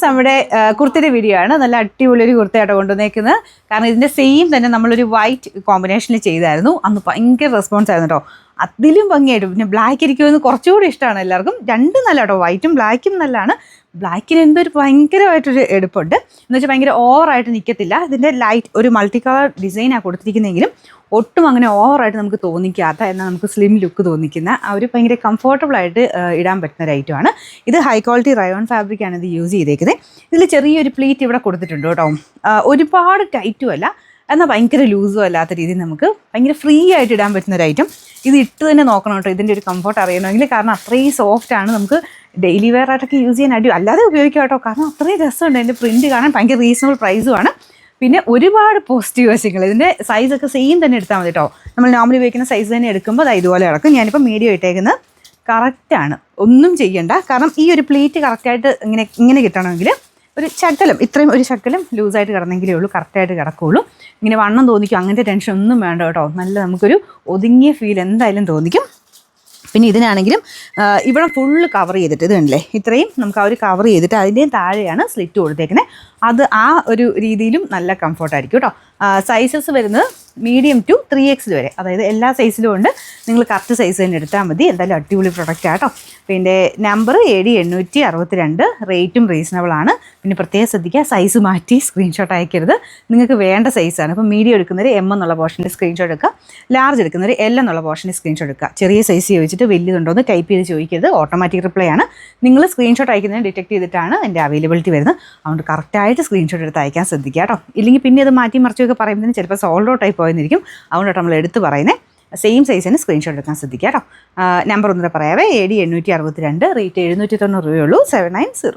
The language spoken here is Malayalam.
നമ്മുടെ കുർത്തിയുടെ വീഡിയോ ആണ്. നല്ല അടിപൊളി ഒരു കുർത്തയായിട്ട് കൊണ്ടുവന്നേക്കുന്നത്. കാരണം ഇതിൻ്റെ സെയിം തന്നെ നമ്മളൊരു വൈറ്റ് കോമ്പിനേഷനിൽ ചെയ്തായിരുന്നു. അന്ന് ഭയങ്കര റെസ്പോൺസ് ആയിരുന്നു കേട്ടോ. അതിലും ഭംഗിയായിട്ട് പിന്നെ ബ്ലാക്ക് ഇരിക്കുമെന്ന് കുറച്ചുകൂടി ഇഷ്ടമാണ് എല്ലാവർക്കും. രണ്ടും നല്ല കേട്ടോ, വൈറ്റും ബ്ലാക്കും നല്ലതാണ്. ബ്ലാക്കിന് എന്തൊരു ഭയങ്കരമായിട്ടൊരു എടുപ്പുണ്ട് എന്ന് വെച്ചാൽ ഭയങ്കര ഓവറായിട്ട് നിൽക്കത്തില്ല. ഇതിൻ്റെ ലൈറ്റ് ഒരു മൾട്ടി കളർ ഡിസൈനാണ് കൊടുത്തിരിക്കുന്നതെങ്കിലും ഒട്ടും അങ്ങനെ ഓവറായിട്ട് നമുക്ക് തോന്നിക്കാത്ത എന്നാൽ നമുക്ക് സ്ലിം ലുക്ക് തോന്നിക്കുന്ന ആ ഒരു ഭയങ്കര കംഫർട്ടബിളായിട്ട് ഇടാൻ പറ്റുന്ന ഒരു ഐറ്റമാണ് ഇത്. ഹൈ ക്വാളിറ്റി റയോൺ ഫാബ്രിക്കാണ് ഇത് യൂസ് ചെയ്തേക്കുന്നത്. ഇതിൽ ചെറിയൊരു പ്ലീറ്റ് ഇവിടെ കൊടുത്തിട്ടുണ്ട് കേട്ടോ. ഒരുപാട് ടൈറ്റും അല്ല എന്നാൽ ഭയങ്കര ലൂസും അല്ലാത്ത രീതിയിൽ നമുക്ക് ഭയങ്കര ഫ്രീ ആയിട്ട് ഇടാൻ പറ്റുന്ന ഒരു ഐറ്റം. ഇത് ഇട്ട് തന്നെ നോക്കണം കേട്ടോ ഇതിൻ്റെ ഒരു കംഫർട്ട് അറിയണമെങ്കിൽ. കാരണം അത്രയും സോഫ്റ്റാണ്, നമുക്ക് ഡെയിലി വെയർ ആയിട്ടൊക്കെ യൂസ് ചെയ്യാൻ അല്ലാതെ ഉപയോഗിക്കാം കേട്ടോ. കാരണം അത്രയും രസമുണ്ട്, അതിൻ്റെ പ്രിൻറ്റ് കാണാൻ ഭയങ്കര റീസണബിൾ പ്രൈസുമാണ്. പിന്നെ ഒരുപാട് പോസിറ്റീവ് വശങ്ങൾ. ഇതിൻ്റെ സൈസൊക്കെ സെയിം തന്നെ എടുത്താൽ മതി കേട്ടോ. നമ്മൾ നോർമലി ഉപയോഗിക്കുന്ന സൈസ് തന്നെ എടുക്കുമ്പോൾ അത് ഇതുപോലെ കിടക്കും. ഞാനിപ്പോൾ മീഡിയം ഇട്ടേക്കുന്നത് കറക്റ്റാണ്, ഒന്നും ചെയ്യണ്ട. കാരണം ഈ ഒരു പ്ലേറ്റ് കറക്റ്റായിട്ട് ഇങ്ങനെ കിട്ടണമെങ്കിൽ ഒരു ശകലം ഇത്രയും ഒരു ശകലം ലൂസായിട്ട് കിടന്നെങ്കിലേ ഉള്ളൂ കറക്റ്റായിട്ട് കിടക്കുകയുള്ളൂ. ഇങ്ങനെ വണ്ണം തോന്നിക്കും അങ്ങനത്തെ ടെൻഷൻ ഒന്നും വേണ്ട കേട്ടോ. നല്ല നമുക്കൊരു ഒതുങ്ങിയ ഫീൽ എന്തായാലും തോന്നിക്കും. പിന്നെ ഇതിനാണെങ്കിലും ഇവിടെ ഫുള്ള് കവർ ചെയ്തിട്ട് ഇത് കണ്ടില്ലേ, ഇത്രയും നമുക്ക് ആ ഒരു കവർ ചെയ്തിട്ട് അതിൻ്റെയും താഴെയാണ് സ്ലിറ്റ് കൊടുത്തേക്കുന്നത്. അത് ആ ഒരു രീതിയിലും നല്ല കംഫർട്ടായിരിക്കും കേട്ടോ. സൈസസ് വരുന്നത് മീഡിയം ടു 3X വരെ, അതായത് എല്ലാ സൈസിലും ഉണ്ട്. നിങ്ങൾ കറക്റ്റ് സൈസ് തന്നെ എടുത്താൽ മതി. എന്തായാലും അടിപൊളി പ്രൊഡക്റ്റ് ആട്ടോ. പിന്നെ നമ്പർ 7862, റേറ്റും റീസണബിൾ ആണ്. പിന്നെ പ്രത്യേകം ശ്രദ്ധിക്കുക, സൈസ് മാറ്റി സ്ക്രീൻഷോട്ട് അയക്കരുത്. നിങ്ങൾക്ക് വേണ്ട സൈസാണ്. അപ്പോൾ മീഡിയം എടുക്കുന്നവർ M എന്നുള്ള പോർഷനിൽ സ്ക്രീൻഷോട്ട് എടുക്കുക, ലാർജ് എടുക്കുന്നവർ L എന്നുള്ള പോർഷനിൽ സ്ക്രീൻഷോട്ട് എടുക്കുക. ചെറിയ സൈസ് ചോദിച്ചിട്ട് വലിയതുണ്ടോ എന്ന് ടൈപ്പ് ചെയ്ത് ചോദിക്കരുത്, ഓട്ടോമാറ്റിക് റിപ്ലൈ ആണ്. നിങ്ങൾ സ്ക്രീൻഷോട്ട് അയക്കുന്നതിന് ഡിറ്റക്ട് ചെയ്തിട്ടാണ് എൻ്റെ അവൈലബിലിറ്റി വരുന്നത്. അതുകൊണ്ട് കറക്റ്റായിട്ട് സ്ക്രീൻഷോട്ട് എടുത്ത് അയക്കാൻ ശ്രദ്ധിക്കുക കേട്ടോ. ഇല്ലെങ്കിൽ പിന്നെ അത് മാറ്റി മറിച്ചൊക്കെ പറയുന്നതിന് ചിലപ്പോൾ സോൾഡ് ഔട്ട് ആയി പോയെന്നിരിക്കും. അതുകൊണ്ടാണ് നമ്മൾ എടുത്ത് പറയുന്നത്. സെയിം സൈസിന് സ്ക്രീൻഷോട്ട് എടുക്കാൻ ശ്രദ്ധിക്കുക കേട്ടോ. നമ്പർ ഒന്നുകൂടെ പറയാവേ, 7862, റേറ്റ് 790 രൂപയുള്ളൂ, 790.